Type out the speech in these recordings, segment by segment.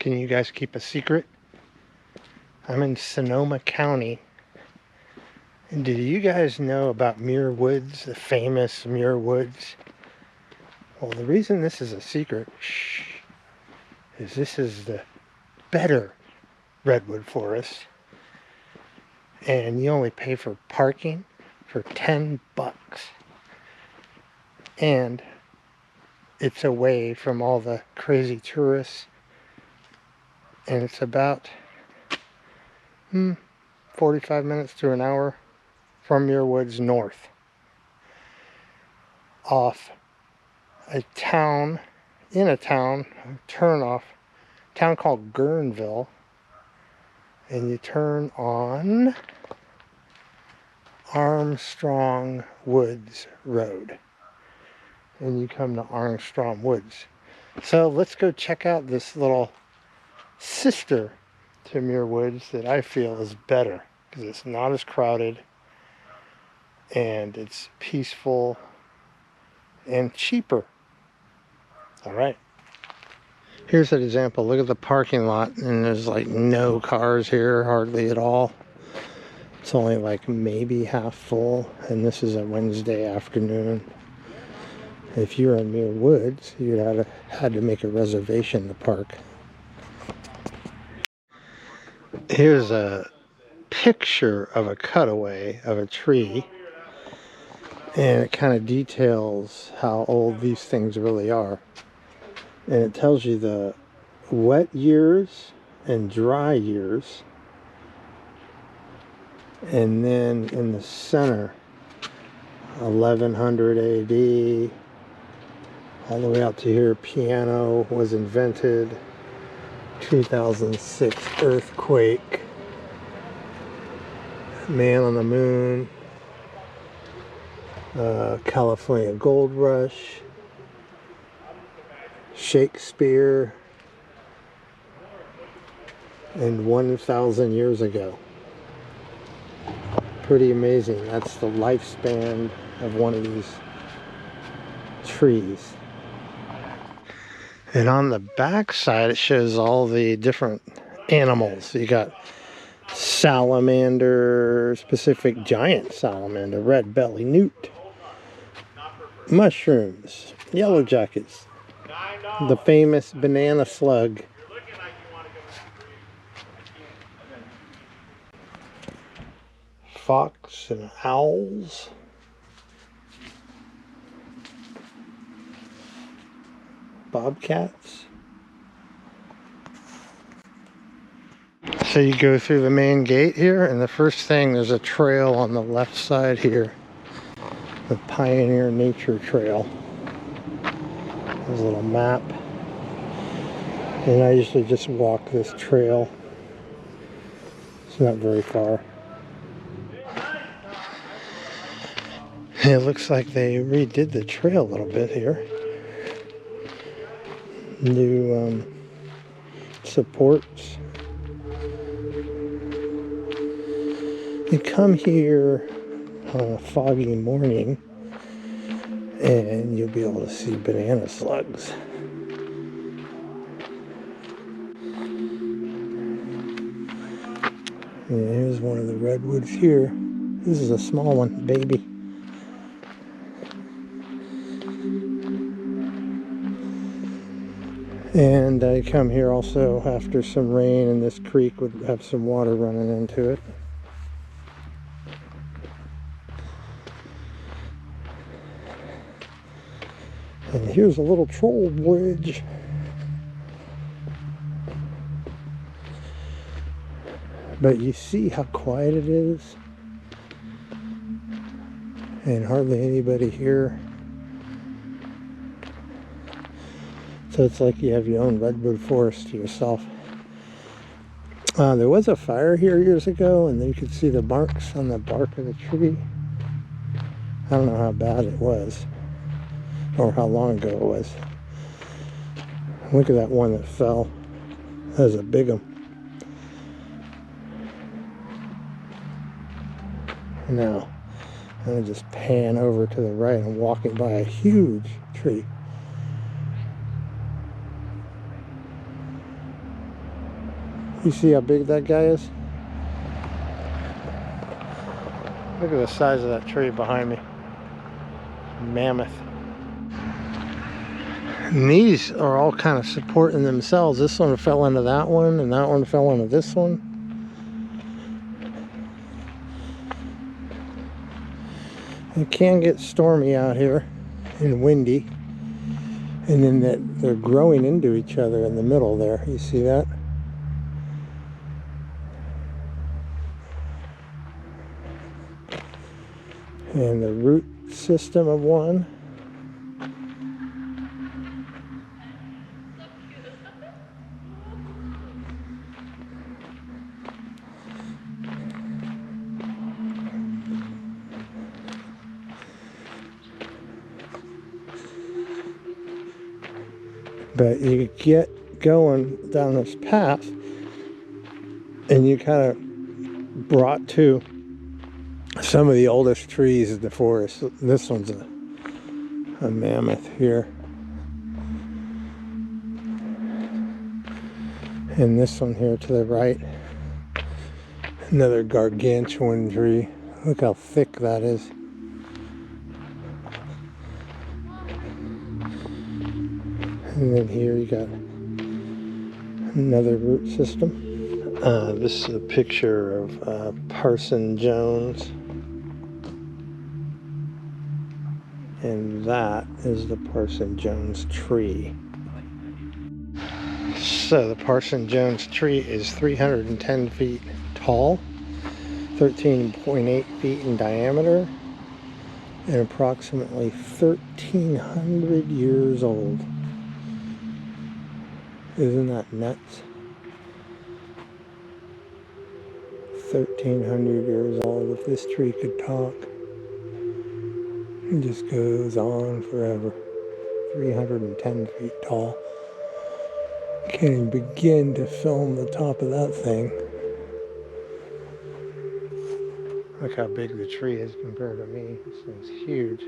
Can you guys keep a secret? I'm in Sonoma County. And did you guys know about Muir Woods, the famous Muir Woods? Well, the reason this is a secret, is this is the better redwood forest. And you only pay for parking for $10. And it's away from all the crazy tourists. And it's about 45 minutes to an hour from Muir Woods north. Off a town, turn off, town called Guerneville. And you turn on Armstrong Woods Road. And you come to Armstrong Woods. So let's go check out this little sister to Muir Woods that I feel is better. Because it's not as crowded. And it's peaceful and cheaper. Alright. Here's an example. Look at the parking lot, and there's like no cars here, hardly at all. It's only like maybe half full, and this is a Wednesday afternoon. If you're in Muir Woods, you'd have had to make a reservation to park. Here's a picture of a cutaway of a tree, and it kind of details how old these things really are. And it tells you the wet years and dry years. And then in the center, 1100 AD, all the way up to here, piano was invented, 2006 earthquake, man on the moon, California gold rush, Shakespeare, and 1,000 years ago. Pretty amazing. That's the lifespan of one of these trees. And on the back side, it shows all the different animals. You got salamander, Pacific giant salamander, red belly newt, mushrooms, yellow jackets, the famous banana slug. Fox and owls. Bobcats. So you go through the main gate here, and the first thing, there's a trail on the left side here. The Pioneer Nature Trail. There's a little map. And I usually just walk this trail. It's not very far. And it looks like they redid the trail a little bit here. New supports. You come here on a foggy morning and you'll be able to see banana slugs. And here's one of the redwoods here. This is a small one, baby. And I come here also after some rain, and this creek would have some water running into it. And here's a little troll bridge. But you see how quiet it is? And hardly anybody here. So it's like you have your own redwood forest to yourself. There was a fire here years ago, and you could see the marks on the bark of the tree. I don't know how bad it was, or how long ago it was. Look at that one that fell. That was a big one. Now, I'm going to just pan over to the right. I'm walking by a huge tree. You see how big that guy is? Look at the size of that tree behind me. Mammoth. And these are all kind of supporting themselves. This one fell into that one, and that one fell into this one. It can get stormy out here and windy. And then they're growing into each other in the middle there. You see that? And the root system of one. But you get going down this path and you kind of brought to some of the oldest trees in the forest. This one's a mammoth here. And this one here to the right, another gargantuan tree. Look how thick that is. And then here you got another root system. This is a picture of Parson Jones. And that is the Parson Jones tree. So the Parson Jones tree is 310 feet tall, 13.8 feet in diameter, and approximately 1,300 years old. Isn't that nuts? 1,300 years old. If this tree could talk, it just goes on forever. 310 feet tall. Can't even begin to film the top of that thing. Look how big the tree is compared to me. This thing's huge.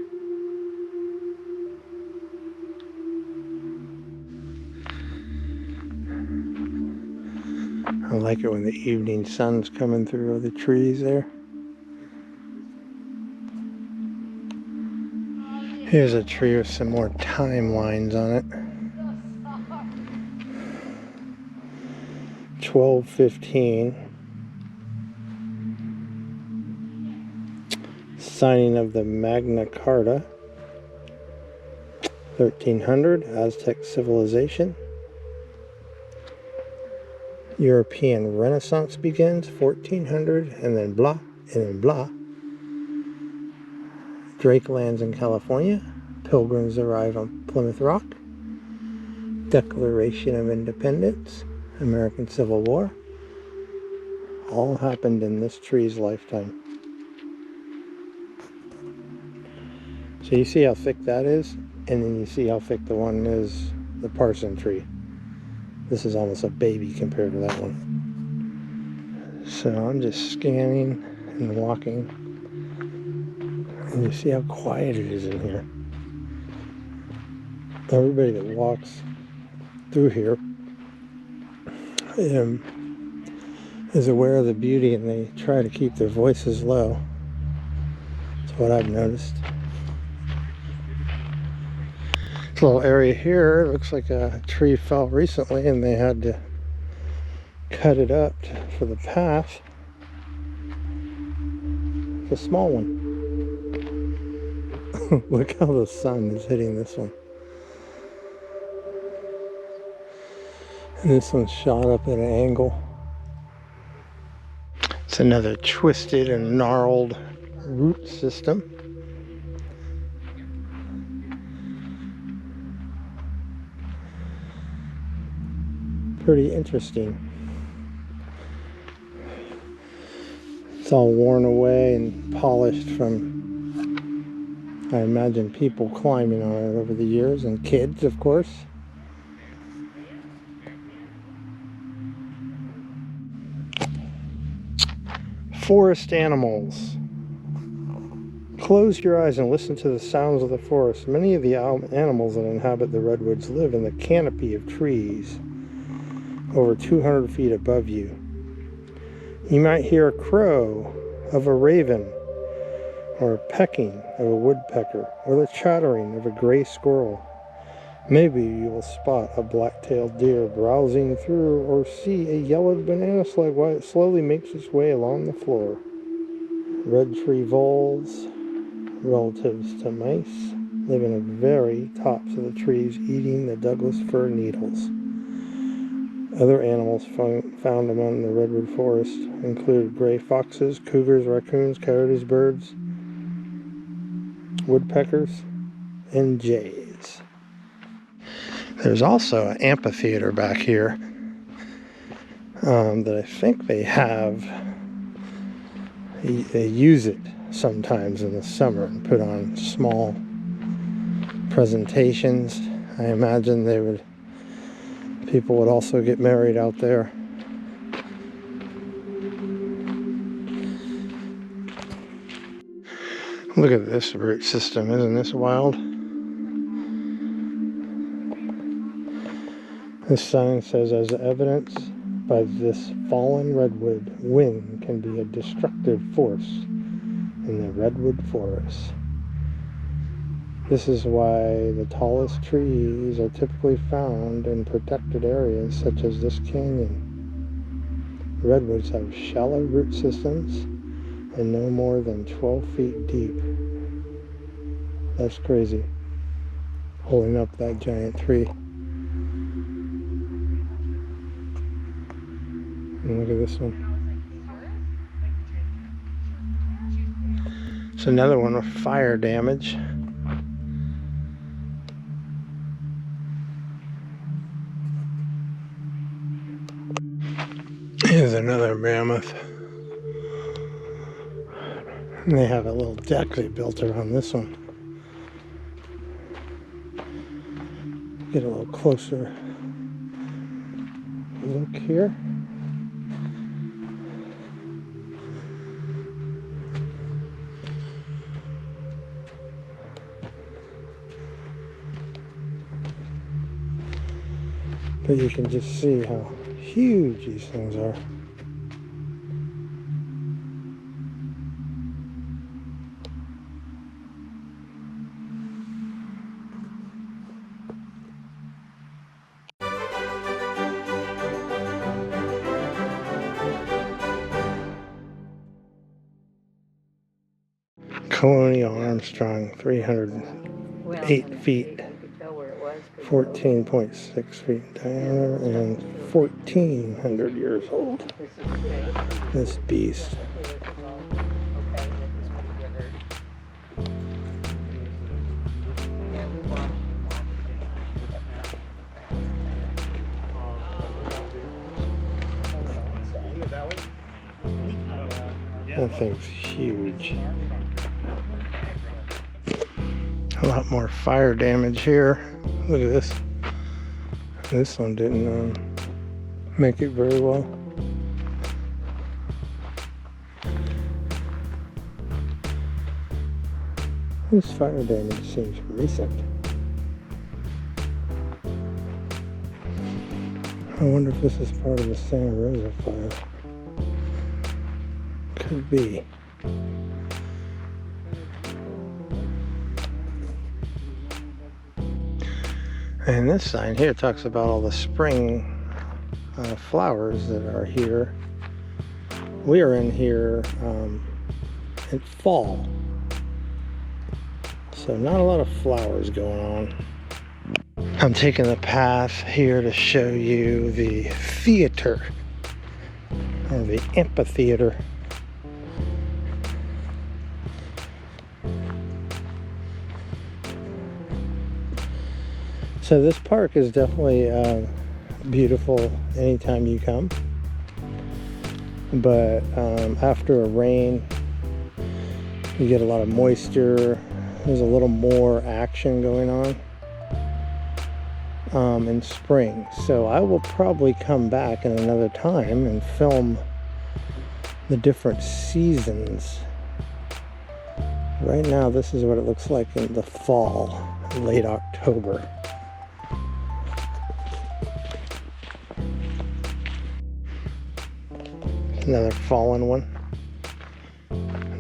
I like it when the evening sun's coming through all the trees there. Here's a tree with some more timelines on it. 1215. Signing of the Magna Carta. 1300. Aztec civilization. European Renaissance begins, 1400, and then blah, and then blah. Drake lands in California. Pilgrims arrive on Plymouth Rock. Declaration of Independence. American Civil War. All happened in this tree's lifetime. So you see how thick that is? And then you see how thick the one is, the Parson tree. This is almost a baby compared to that one. So I'm just scanning and walking. And you see how quiet it is in here. Everybody that walks through here is aware of the beauty, and they try to keep their voices low. That's what I've noticed. This little area here looks like a tree fell recently and they had to cut it up for the path. It's a small one. Look how the sun is hitting this one. And this one's shot up at an angle. It's another twisted and gnarled root system. Pretty interesting. It's all worn away and polished from, I imagine, people climbing on it over the years, and kids, of course. Forest animals. Close your eyes and listen to the sounds of the forest. Many of the animals that inhabit the redwoods live in the canopy of trees. over 200 feet above you. You might hear a crow of a raven, or pecking of a woodpecker, or the chattering of a gray squirrel. Maybe you will spot a black-tailed deer browsing through, or see a yellowed banana slug while it slowly makes its way along the floor. Red tree voles, relatives to mice, live in the very tops of the trees, eating the Douglas fir needles. Other animals found among the redwood forest include gray foxes, cougars, raccoons, coyotes, birds, woodpeckers, and jays. There's also an amphitheater back here that I think they use it sometimes in the summer and put on small presentations. I imagine people would also get married out there. Look at this root system, isn't this wild? This sign says, as evidence by this fallen redwood, wind can be a destructive force in the redwood forest. This is why the tallest trees are typically found in protected areas such as this canyon. Redwoods have shallow root systems and no more than 12 feet deep. That's crazy. Holding up that giant tree. And look at this one. It's another one with fire damage. Here's another mammoth. And they have a little deck they built around this one. Get a little closer look here. But you can just see how huge these things are. Colonial Armstrong, 308 feet, 14.6 feet diameter, and 1,400 years old. This beast. That thing's huge. A lot more fire damage here. Look at this. This one didn't make it very well. This fire damage seems recent. I wonder if this is part of the Santa Rosa fire. Could be. And this sign here talks about all the spring flowers that are here. We are in here in fall, so not a lot of flowers going on. I'm taking the path here to show you the theater, or the amphitheater. So this park is definitely beautiful anytime you come, but after a rain you get a lot of moisture. There's a little more action going on in spring, so I will probably come back in another time and film the different seasons. Right now this is what it looks like in the fall, late October. Another fallen one.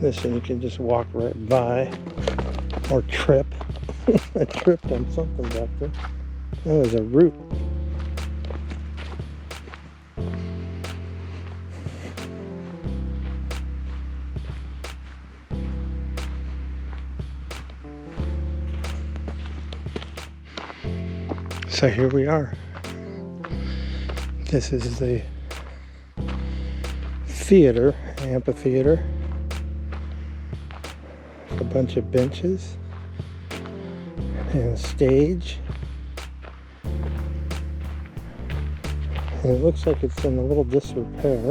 This one you can just walk right by or trip. I tripped on something back there. That was a root. So here we are. This is the theater, amphitheater. A bunch of benches and a stage. And it looks like it's in a little disrepair.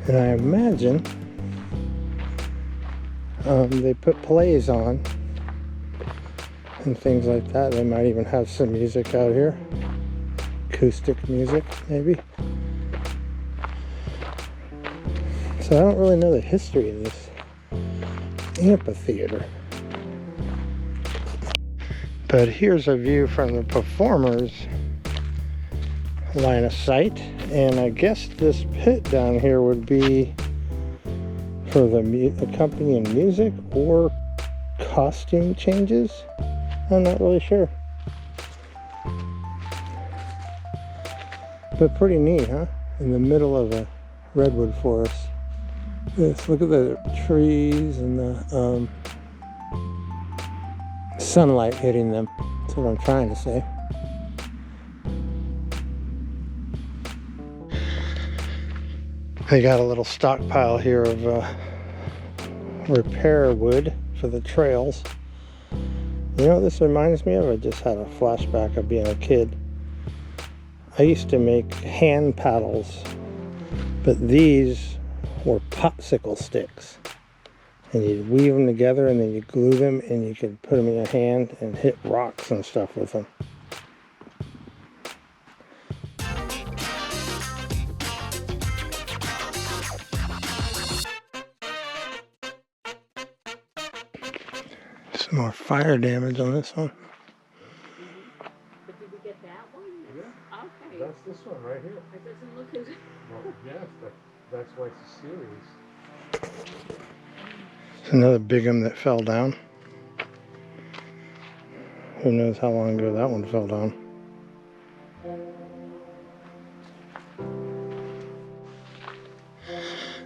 And I imagine they put plays on and things like that. They might even have some music out here. Acoustic music, maybe. So I don't really know the history of this amphitheater. But here's a view from the performers' line of sight. And I guess this pit down here would be for the accompanying music or costume changes. I'm not really sure. But pretty neat, huh? In the middle of a redwood forest. Yes, look at the trees and the sunlight hitting them. That's what I'm trying to say. They got a little stockpile here of repair wood for the trails. You know what this reminds me of? I just had a flashback of being a kid. I used to make hand paddles, but these were popsicle sticks. And you'd weave them together and then you glue them and you could put them in your hand and hit rocks and stuff with them. Some more fire damage on this one. But did we get that one? Yeah. Okay. That's this one right here. It doesn't look as... Well, yes, that's why it's a series. It's another big one that fell down. Who knows how long ago that one fell down.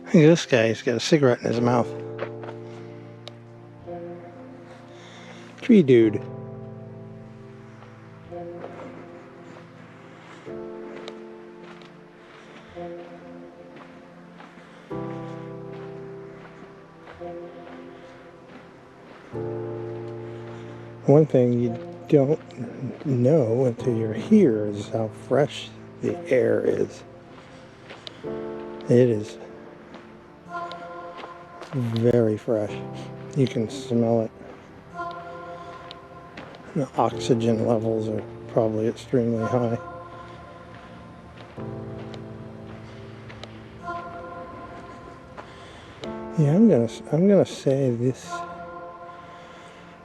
Look at this guy, he's got a cigarette in his mouth. Tree dude. One thing you don't know until you're here is how fresh the air is. It is very fresh. You can smell it. The oxygen levels are probably extremely high. Yeah, I'm gonna say this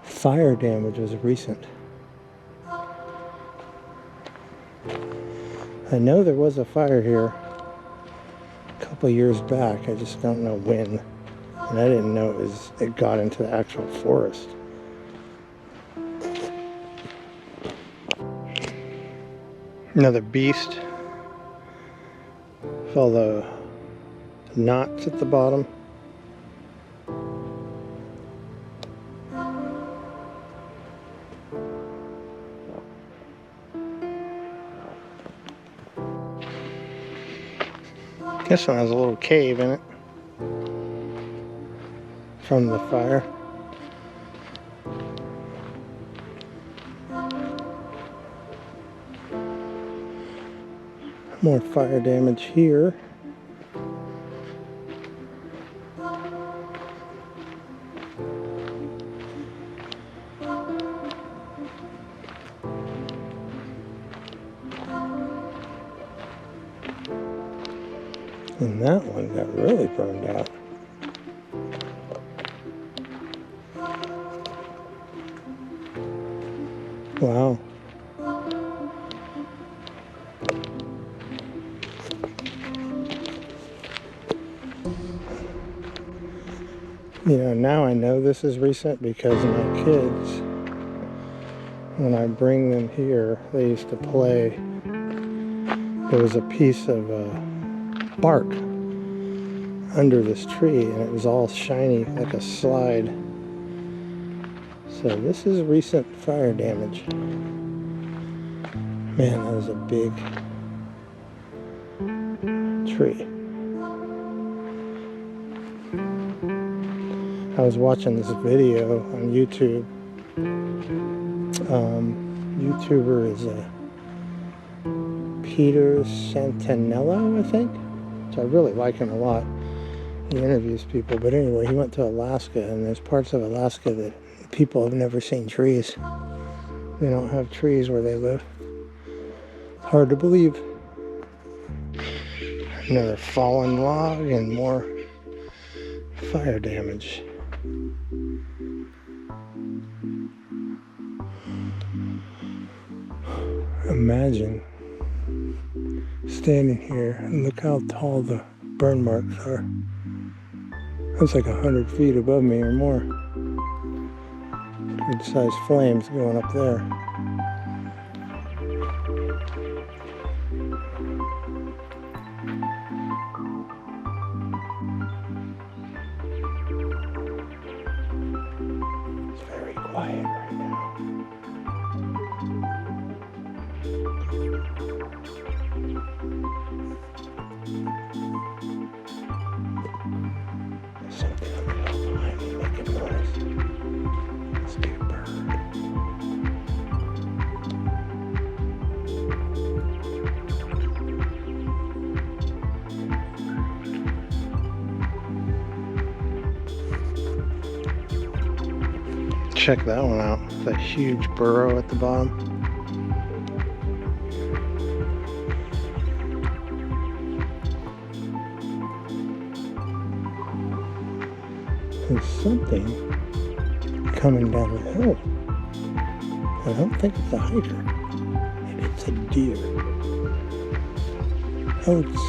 fire damage was recent. I know there was a fire here a couple years back. I just don't know when, and I didn't know it got into the actual forest. Another beast. All the knots at the bottom. This one has a little cave in it from the fire. More fire damage here. And that one got really burned out. Wow. You know, now I know this is recent because my kids, when I bring them here, they used to play. There was a piece of bark under this tree and it was all shiny like a slide. So this is recent fire damage. Man, that was a big tree. I was watching this video on YouTube. YouTuber is Peter Santanello, I think. So I really like him a lot. He interviews people. But anyway, he went to Alaska, and there's parts of Alaska that people have never seen trees. They don't have trees where they live. It's hard to believe. Another fallen log and more fire damage. Imagine standing here and look how tall the burn marks are. That's like 100 feet above me or more. Good sized flames going up there. It's very quiet right now. Something on the hill behind me making noise. Must be a bird. Check that one out. That huge burrow at the bottom. There's something coming down the hill. I don't think it's a hiker. Maybe it's a deer. Oh, it's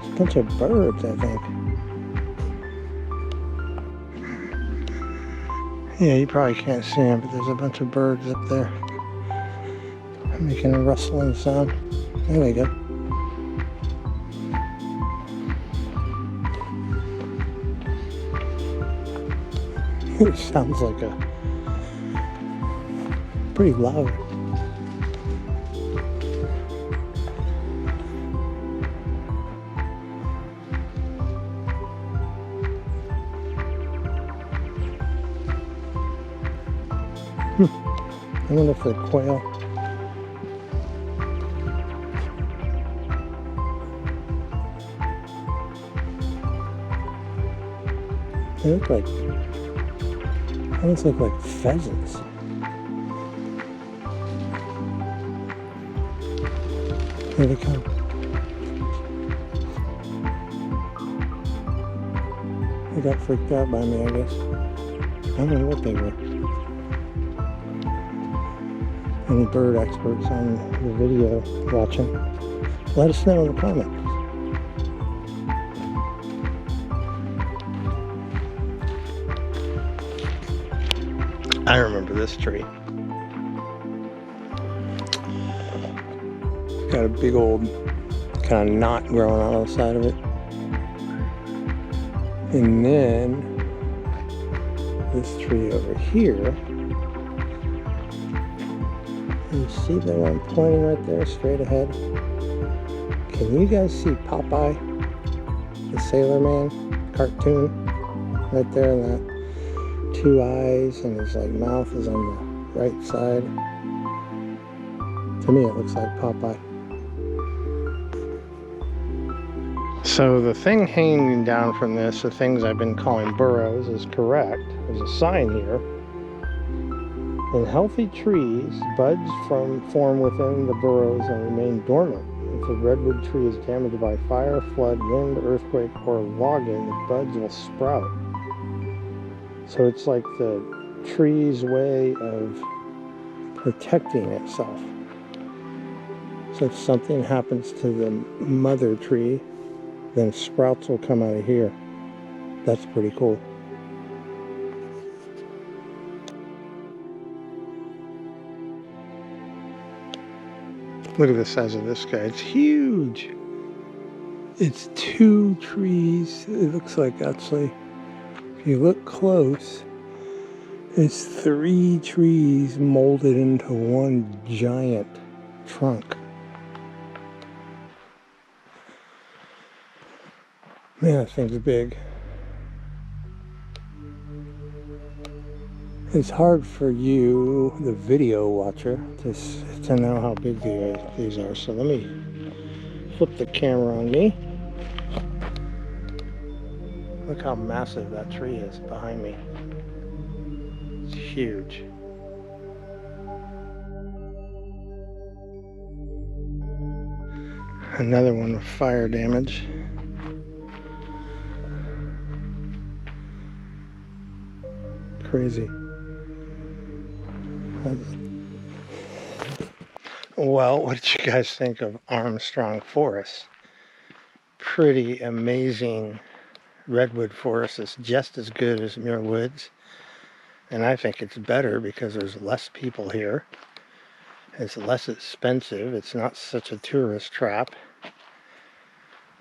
a bunch of birds, I think. Yeah, you probably can't see them, but there's a bunch of birds up there making a rustling sound. There we go. It sounds like a pretty loud. I wonder if they're quail. They look like, almost look like pheasants. Here they come. They got freaked out by me, I guess. I don't know what they were. Any bird experts on the video watching, let us know in the comments. I remember this tree. It's got a big old kind of knot growing on the side of it. And then this tree over here. You see the one pointing right there, straight ahead? Can you guys see Popeye, the Sailor Man cartoon? Right there in that 2 eyes, and his like mouth is on the right side. To me it looks like Popeye. So the thing hanging down from this, the things I've been calling burrows, is correct. There's a sign here. In healthy trees, buds form within the burrows and remain dormant. If a redwood tree is damaged by fire, flood, wind, earthquake, or logging, the buds will sprout. So it's like the tree's way of protecting itself. So if something happens to the mother tree, then sprouts will come out of here. That's pretty cool. Look at the size of this guy. It's huge. It's 2 trees. It looks like, actually, if you look close, it's 3 trees molded into one giant trunk. Man, that thing's big. It's hard for you, the video watcher, to know how big these are. So let me flip the camera on me. Look how massive that tree is behind me. It's huge. Another one with fire damage. Crazy. Well, what did you guys think of Armstrong Forest? Pretty amazing redwood forest. It's just as good as Muir Woods. And I think it's better because there's less people here. It's less expensive. It's not such a tourist trap.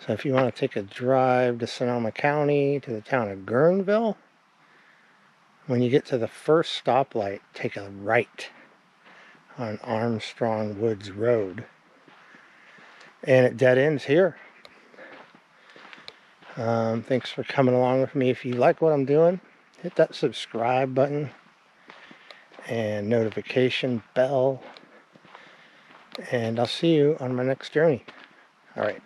So if you want to take a drive to Sonoma County, to the town of Guerneville, when you get to the first stoplight, take a right on Armstrong Woods Road. And it dead ends here. Thanks for coming along with me. If you like what I'm doing, hit that subscribe button and notification bell. And I'll see you on my next journey. All right.